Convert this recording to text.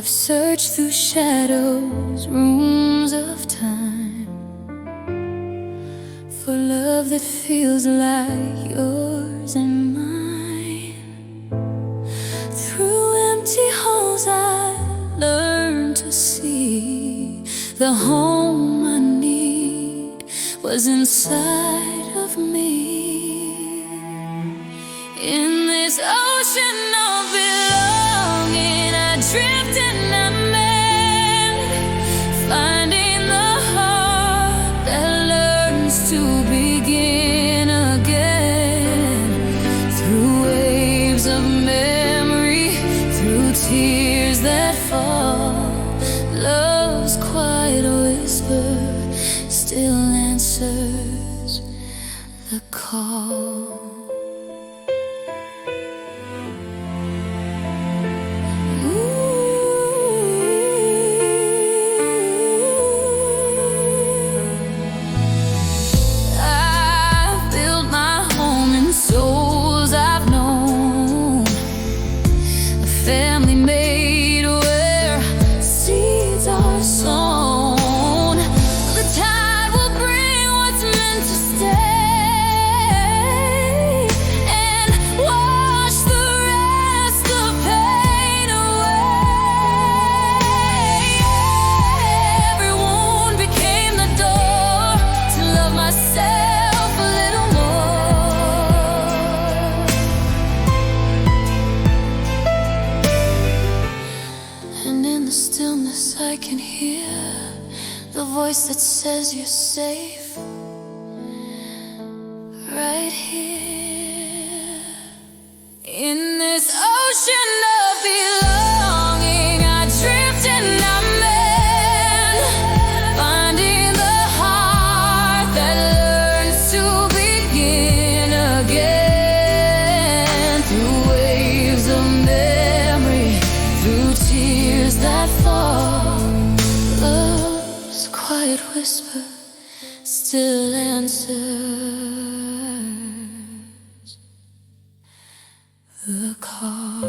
searched through shadows, rooms of time, for love that feels like yours and mine. Through empty halls I learned to see the home I need was inside of me. In this ocean of belonging, I drift and I mend, finding the heart that learns to begin again. Through waves of memory, through tears that fall, love's quiet whisper still answers the call. Family made where seeds are sown. The tide will bring what's meant to stay and wash the rest of pain away. Every wound became the door to love myself a little more. And in the stillness I can hear the voice that says you're safe right here. In this ocean of belonging, I drift and I mend, finding the heart that learns to begin again. Through waves of memory, through tears that fall, love's quiet whisper still answers the call.